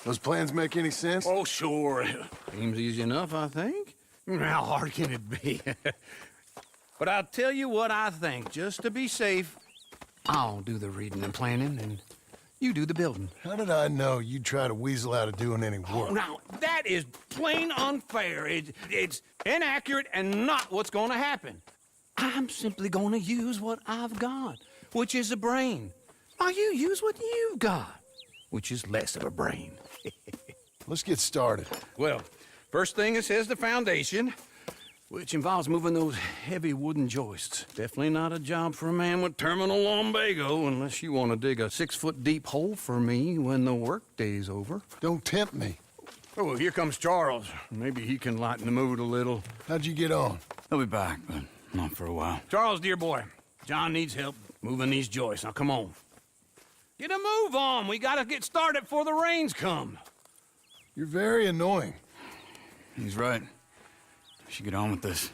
Those plans make any sense? Oh, sure. Seems easy enough, I think. How hard can it be? But I'll tell you what I think. Just to be safe, I'll do the reading and planning, and you do the building. How did I know you'd try to weasel out of doing any work? Now, that is plain unfair. It's inaccurate and not what's going to happen. I'm simply going to use what I've got, which is a brain. Now you use what you've got, which is less of a brain. Let's get started. Well, first thing it says the foundation, which involves moving those heavy wooden joists. Definitely not a job for a man with terminal lumbago, unless you want to dig a 6-foot deep hole for me when the workday's over. Don't tempt me. Oh, here comes Charles. Maybe he can lighten the mood a little. How'd you get on? He'll be back, but not for a while. Charles, dear boy, John needs help moving these joists. Now, come on. Get a move on. We gotta get started before the rains come. You're very annoying. He's right. We should get on with this.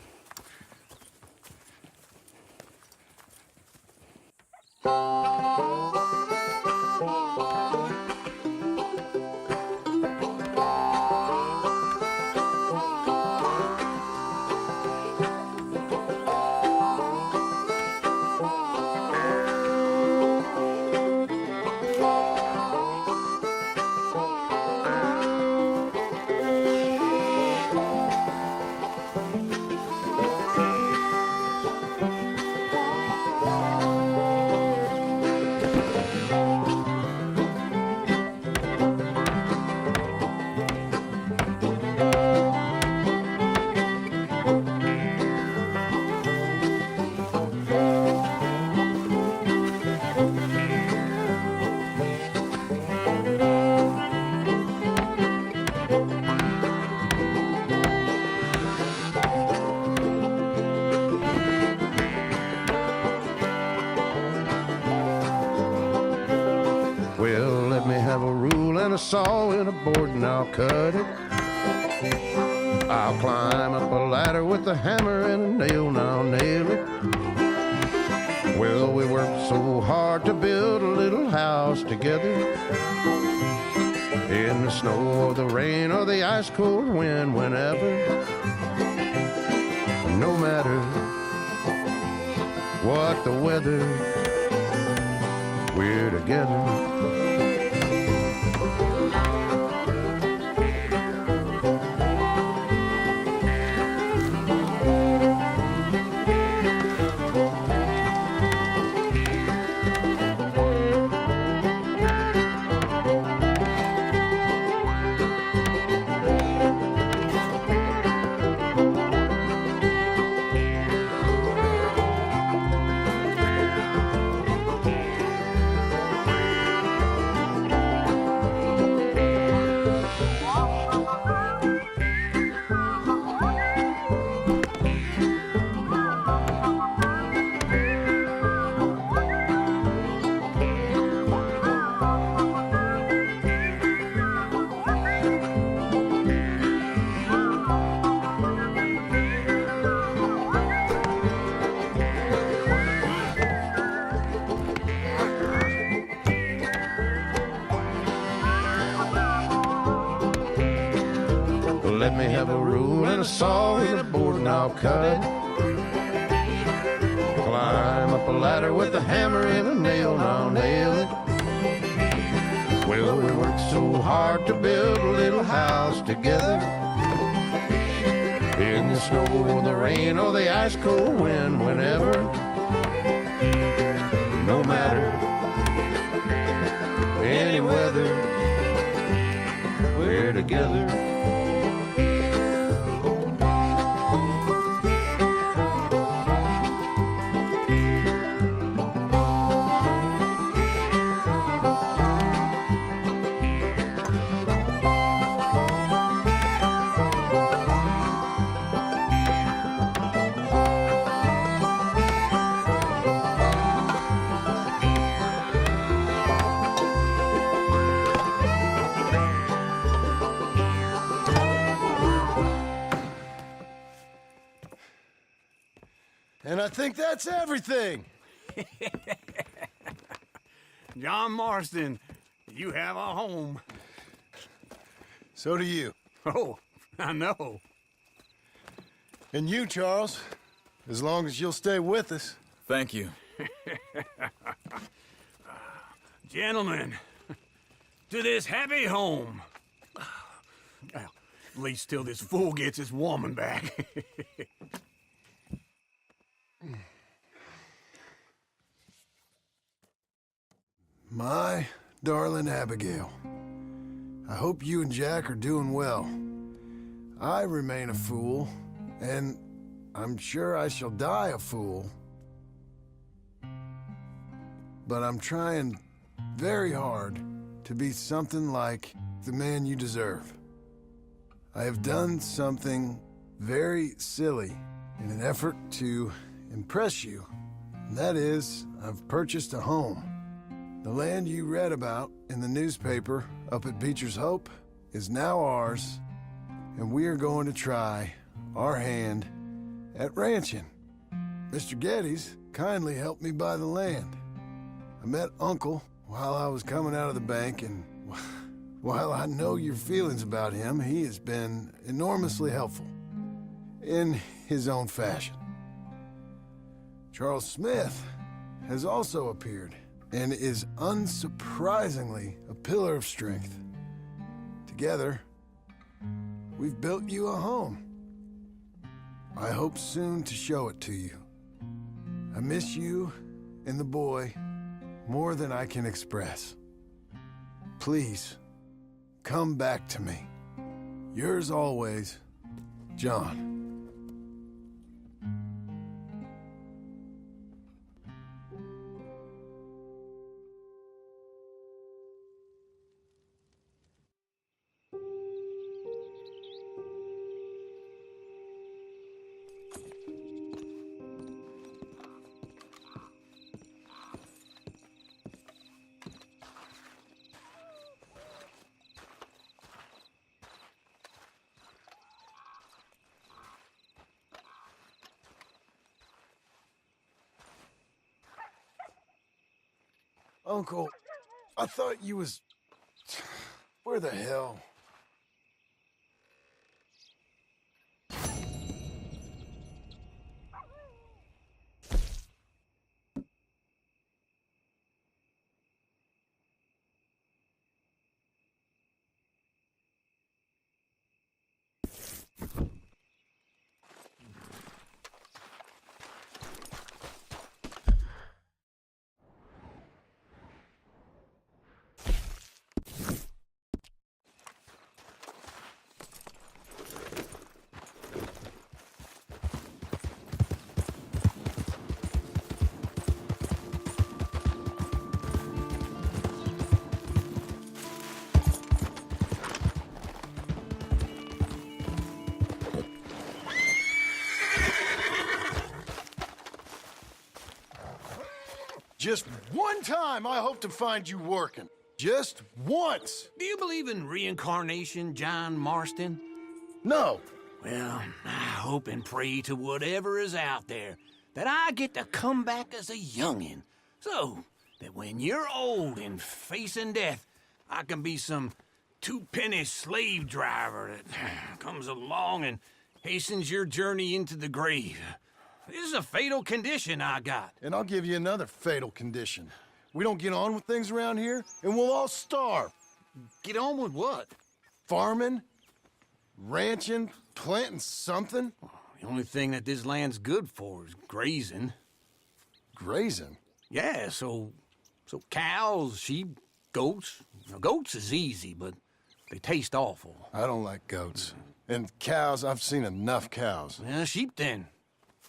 Well, let me have a rule and a saw and a board and I'll cut it. I'll climb up a ladder with a hammer and a nail and I'll nail it. Well, we worked so hard to build a little house together. In the snow or the rain or the ice cold wind, whenever. No matter what the weather, we're together. Let me have a rule and a saw and a board and I'll cut it. Climb up a ladder with a hammer and a nail and I'll nail it. Well, we worked so hard to build a little house together. In the snow or the rain or the ice cold wind, whenever. No matter any weather, we're together. And I think that's everything. John Marston, you have a home. So do you. Oh, I know. And you, Charles. As long as you'll stay with us. Thank you. Gentlemen, to this happy home. Well, at least till this fool gets his woman back. My darling Abigail, I hope you and Jack are doing well. I remain a fool, and I'm sure I shall die a fool. But I'm trying very hard to be something like the man you deserve. I have done something very silly in an effort to impress you, and that is, I've purchased a home. The land you read about in the newspaper up at Beecher's Hope is now ours, and we are going to try our hand at ranching. Mr. Geddes kindly helped me buy the land. I met Uncle while I was coming out of the bank, and while I know your feelings about him, he has been enormously helpful in his own fashion. Charles Smith has also appeared and is unsurprisingly a pillar of strength. Together, we've built you a home. I hope soon to show it to you. I miss you and the boy more than I can express. Please, come back to me. Yours always, John. Uncle, I thought you was... Where the hell? Just one time I hope to find you working. Just once. Do you believe in reincarnation, John Marston? No. Well, I hope and pray to whatever is out there that I get to come back as a youngin', so that when you're old and facing death, I can be some two-penny slave driver that comes along and hastens your journey into the grave. This is a fatal condition I got. And I'll give you another fatal condition. We don't get on with things around here, and we'll all starve. Get on with what? Farming, ranching, planting something. The only thing that this land's good for is grazing. Grazing? Yeah, so cows, sheep, goats. Now, goats is easy, but they taste awful. I don't like goats. And cows, I've seen enough cows. Yeah, sheep then.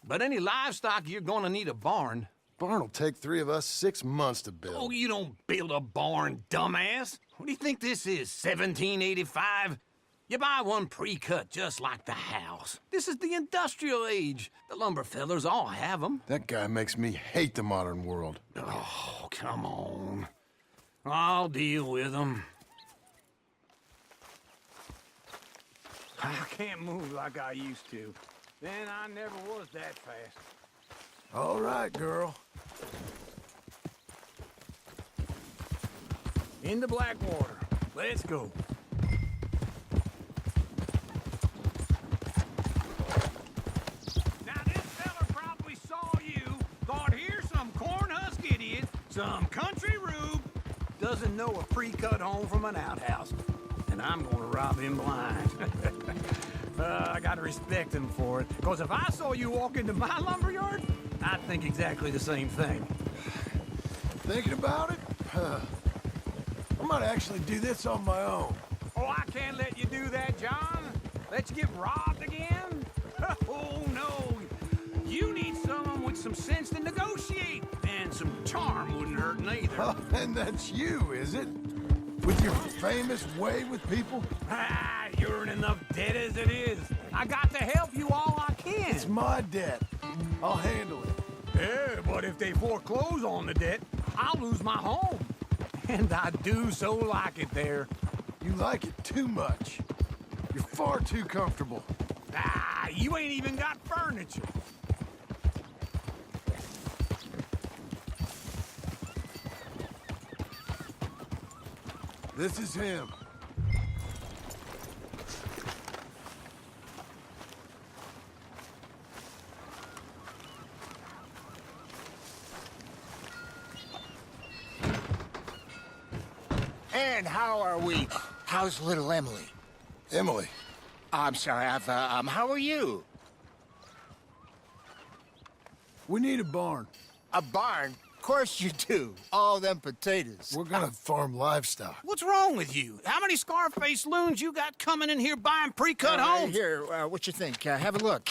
But any livestock, you're gonna need a barn. Barn will take 3 of us 6 months to build. Oh, you don't build a barn, dumbass. What do you think this is, 1785? You buy one pre-cut just like the house. This is the industrial age. The lumber fellers all have them. That guy makes me hate the modern world. Oh, come on. I'll deal with them. I can't move like I used to. Then I never was that fast. All right, girl. In the Blackwater. Let's go. Some country rube doesn't know a pre-cut home from an outhouse. And I'm gonna rob him blind. I gotta respect him for it. Because if I saw you walk into my lumberyard, I'd think exactly the same thing. Thinking about it, I might actually do this on my own. Oh, I can't let you do that, John. Let you get robbed again? Oh, no. You need someone with some sense to negotiate. And some charm wouldn't hurt neither. Oh, and that's you, is it? With your famous way with people? Ah, you're in enough debt as it is. I got to help you all I can. It's my debt. I'll handle it. Yeah, but if they foreclose on the debt, I'll lose my home. And I do so like it there. You like it too much. You're far too comfortable. Ah, you ain't even got furniture. This is him. And how are we? How's little Emily? Emily. I'm sorry, how are you? We need a barn. A barn? Of course you do. All them potatoes. We're gonna farm livestock. What's wrong with you? How many Scarface loons you got coming in here buying pre-cut homes? Here, what you think? Have a look.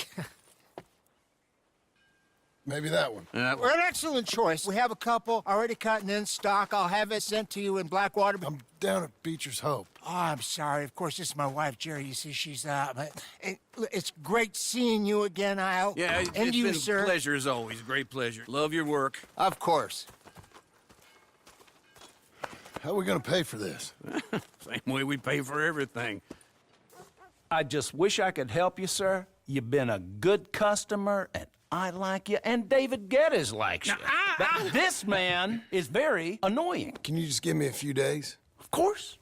Maybe that one. We're an excellent choice. We have a couple already cut and in stock. I'll have it sent to you in Blackwater. I'm down at Beecher's Hope. Oh, I'm sorry. Of course, this is my wife, Jerry. You see, she's, it's great seeing you again, Al. Yeah, and it's you, been sir. a pleasure as always. Great pleasure. Love your work. Of course. How are we gonna pay for this? Same way we pay for everything. I just wish I could help you, sir. You've been a good customer, and I like you, and David Geddes likes you. Now, But this man is very annoying. Can you just give me a few days? Of course.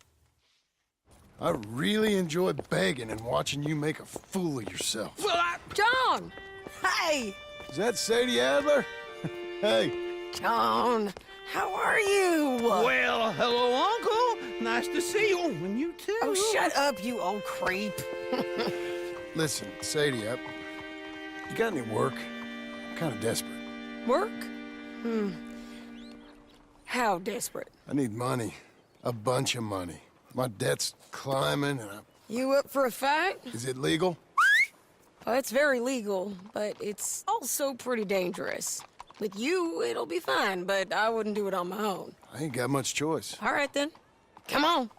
I really enjoy begging and watching you make a fool of yourself. Well, John! Hey! Is that Sadie Adler? Hey, John, how are you? well, hello, Uncle. Nice to see you. Oh, and you too. Oh, shut up, you old creep. listen, Sadie, you got any work? I'm kind of desperate. Work? How desperate? I need money. A bunch of money. My debt's climbing, and You up for a fight? is it legal? Well, it's very legal, but it's also pretty dangerous. With you, it'll be fine, but I wouldn't do it on my own. I ain't got much choice. All right, then. Come on.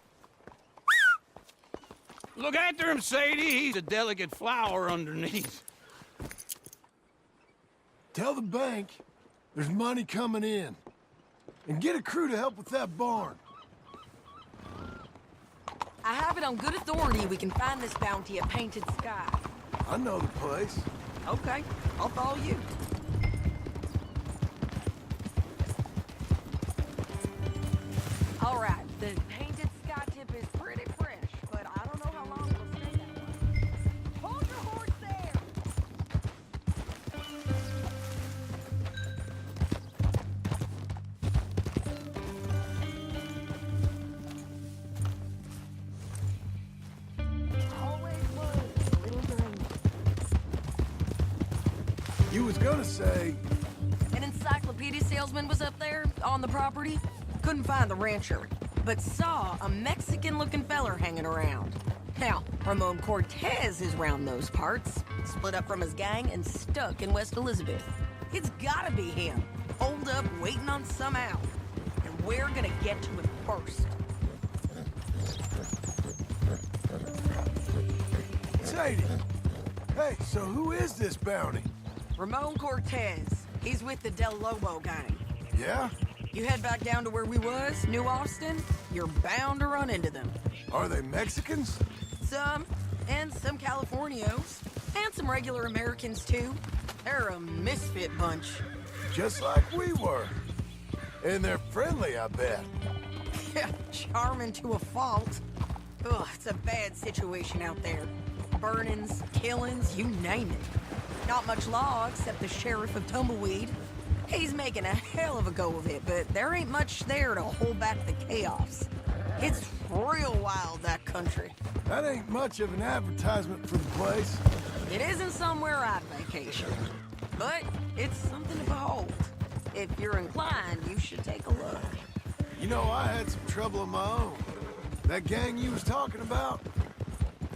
Look after him, Sadie. He's a delicate flower underneath. Tell the bank there's money coming in. And get a crew to help with that barn. I have it on good authority we can find this bounty at Painted Sky. I know the place. Okay, I'll follow you. All right, the Painted Sky tip is pretty fresh, but I don't know how long it'll stay that way. Hold your horse there! Always was a little dream. You was gonna say, An encyclopedia salesman was up there on the property. Couldn't find the rancher, but saw a Mexican-looking feller hanging around. Now, Ramon Cortez is round those parts, split up from his gang and stuck in West Elizabeth. It's gotta be him, holed up waiting on some out. And we're gonna get to him first. Sadie. Hey, so who is this bounty? Ramon Cortez. He's with the Del Lobo gang. Yeah? You head back down to where we was, New Austin, you're bound to run into them. Are they Mexicans? Some, and some Californios, and some regular Americans too. They're a misfit bunch. Just like we were. And they're friendly, I bet. Charming to a fault. Ugh, it's a bad situation out there. Burnings, killings, you name it. Not much law except the sheriff of Tumbleweed. He's making a hell of a go of it, but there ain't much there to hold back the chaos. It's real wild, that country. That ain't much of an advertisement for the place. It isn't somewhere I'd vacation, but it's something to behold. If you're inclined, you should take a look. You know, I had some trouble of my own. That gang you was talking about,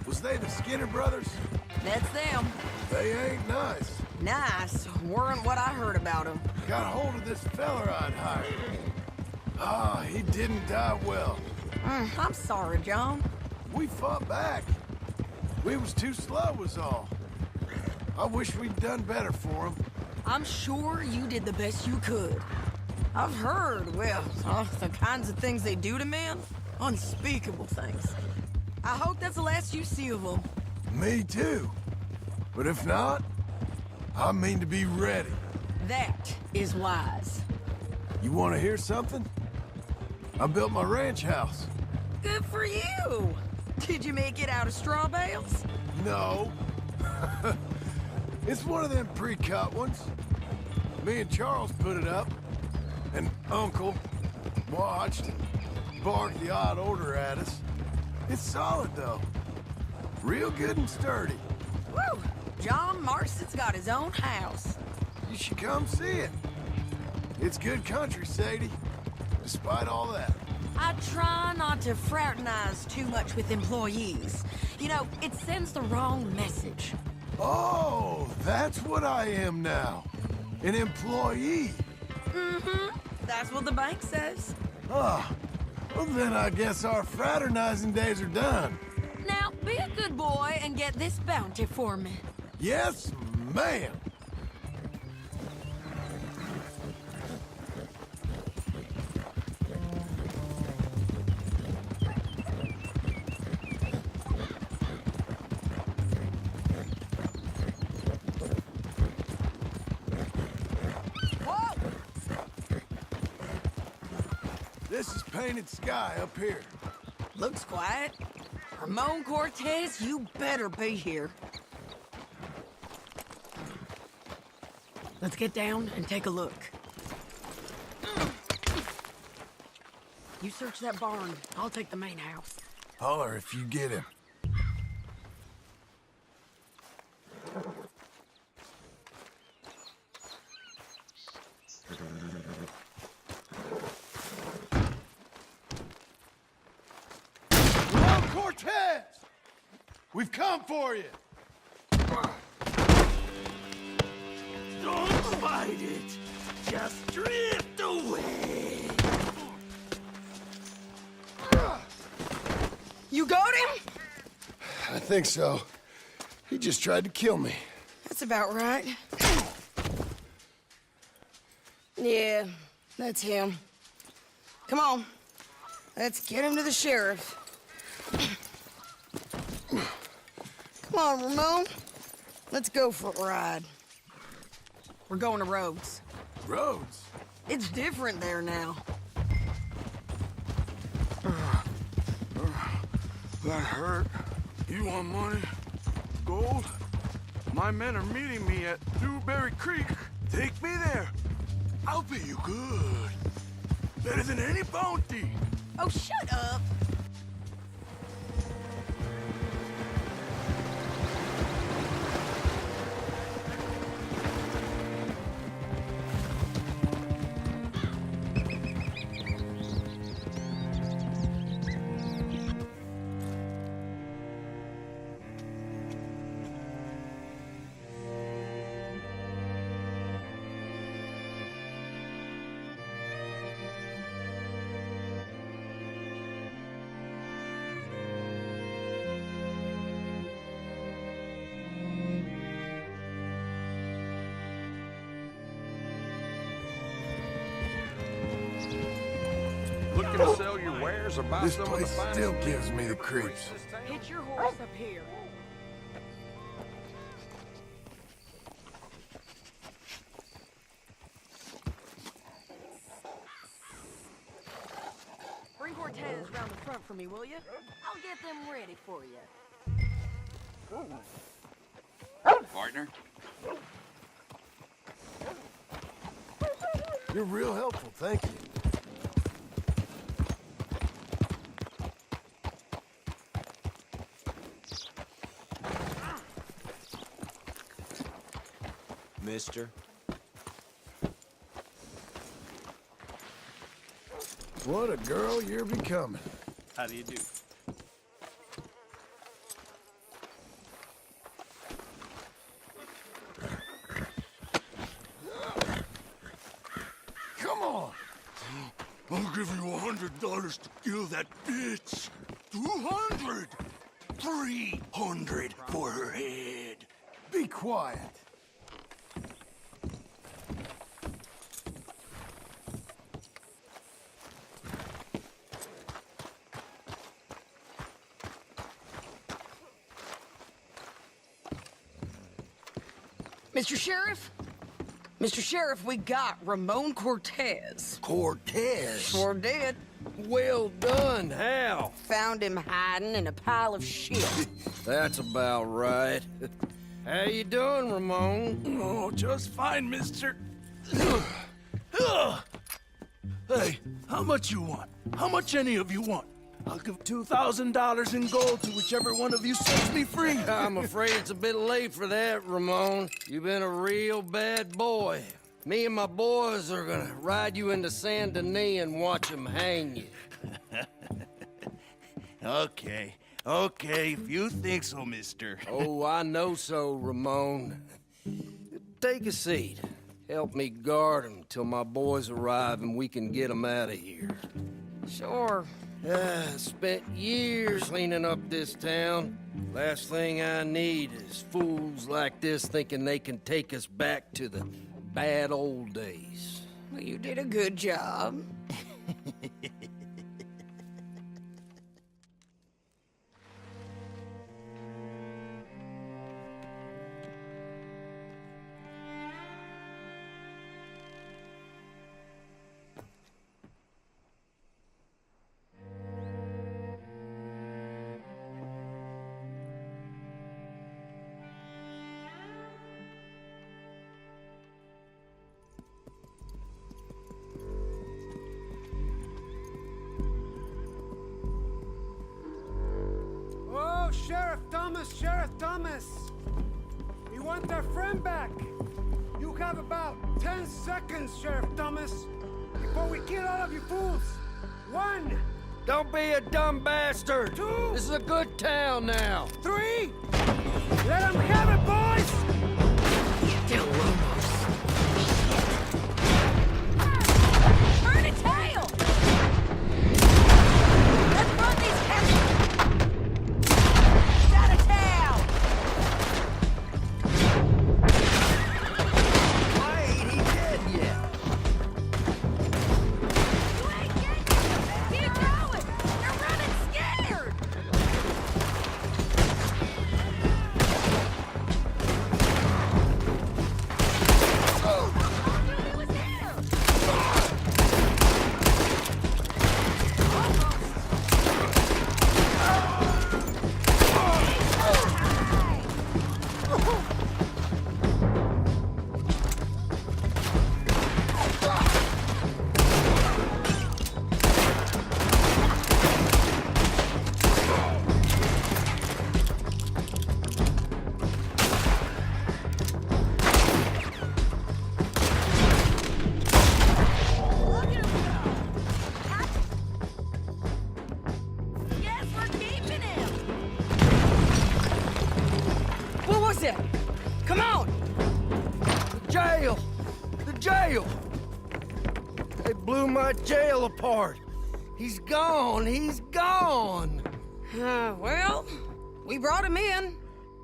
was they the Skinner brothers? That's them. They ain't nice. Nice weren't what I heard about them. Got hold of this feller I'd hired. Ah, he didn't die well. I'm sorry, John. We fought back. We was too slow was all. I wish we'd done better for him. I'm sure you did the best you could. I've heard, well, the kinds of things they do to men. Unspeakable things. I hope that's the last you see of them. Me too. But if not, I mean to be ready. That is wise. You want to hear something? I built my ranch house. Good for you. Did you make it out of straw bales? No. It's one of them pre-cut ones. Me and Charles put it up, and Uncle watched and barked the odd order at us. It's solid, though. Real good and sturdy. Woo! John Marston's got his own house. You should come see it. It's good country, Sadie, despite all that. I try not to fraternize too much with employees. You know, it sends the wrong message. Oh, that's what I am now. An employee. Mm-hmm. That's what the bank says. Ah, well then I guess our fraternizing days are done. Now, be a good boy and get this bounty for me. Yes, ma'am. Whoa! This is painted sky up here. Looks quiet. Ramon Cortez, you better be here. Let's get down and take a look. You search that barn. I'll take the main house. Holler if you get him. Ramon Cortez! We've come for you! Don't fight it. Just drift away. You got him? I think so. He just tried to kill me. That's about right. Yeah, that's him. Come on. Let's get him to the sheriff. Come on, Ramon. Let's go for a ride. We're going to Rhodes. Rhodes? It's different there now. That hurt. You want money? Gold? My men are meeting me at Dewberry Creek. Take me there. I'll pay you good. Better than any bounty. Oh, shut up. Looking to sell your wares or buy This some of the place finest still meat gives me the you ever graced creeps. this town? Hitch your horse up here. Bring Cortez round the front for me, will you? I'll get them ready for you. Partner? You're real helpful, thank you. Mister? What a girl you're becoming. How do you do? Come on! I'll give you $100 to kill that bitch. 200! 300 for her head. Be quiet. Mr. Sheriff? Mr. Sheriff, we got Ramon Cortez. Cortez? Sure did. Well done, Hal. Found him hiding in a pile of shit. That's about right. How you doing, Ramon? Oh, just fine, mister. Hey, how much you want? How much any of you want? I'll give $2,000 in gold to whichever one of you sets me free. I'm afraid it's a bit late for that, Ramon. You've been a real bad boy. Me and my boys are gonna ride you into Saint Denis and watch them hang you. Okay, if you think so, mister. Oh, I know so, Ramon. Take a seat. Help me guard them till my boys arrive and we can get them out of here. Sure. Spent years cleaning up this town. Last thing I need is fools like this thinking they can take us back to the bad old days. Well, you did a good job. Oh, Sheriff Thomas! We want our friend back! You have about 10 seconds, Sheriff Thomas, before we kill all of you fools! 1, Don't be a dumb bastard! 2, This is a good town now! 3! Let them have it, boys! Get down, Lomos. Turn a tail! Let's run these cats! Out of town! Why ain't he dead yet? You ain't getting it! Keep going! They're running scared! He was here! Look at him go! Yes, we're keeping him! What was that? Come on! The jail! The jail! They blew my jail apart! He's gone! He's gone! Well, we brought him in.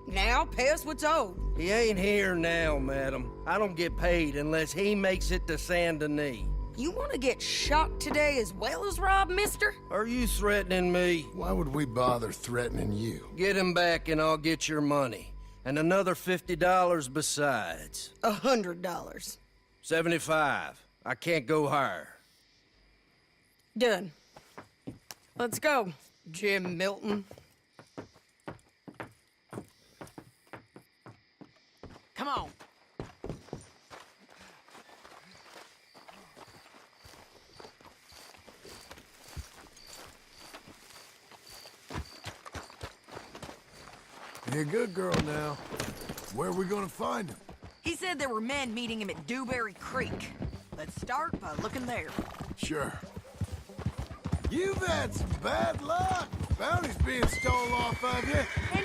Now pay us what's owed. He ain't here now, madam. I don't get paid unless he makes it to Saint Denis. You want to get shot today as well as Rob, mister? Are you threatening me? Why would we bother threatening you? Get him back and I'll get your money. And another $50 besides. $100. 75. I can't go higher. Done. Let's go, Jim Milton. Come on. Be a good girl now. Where are we gonna find him? He said there were men meeting him at Dewberry Creek. Let's start by looking there. Sure. You've had some bad luck. Bounty's being stolen off of you.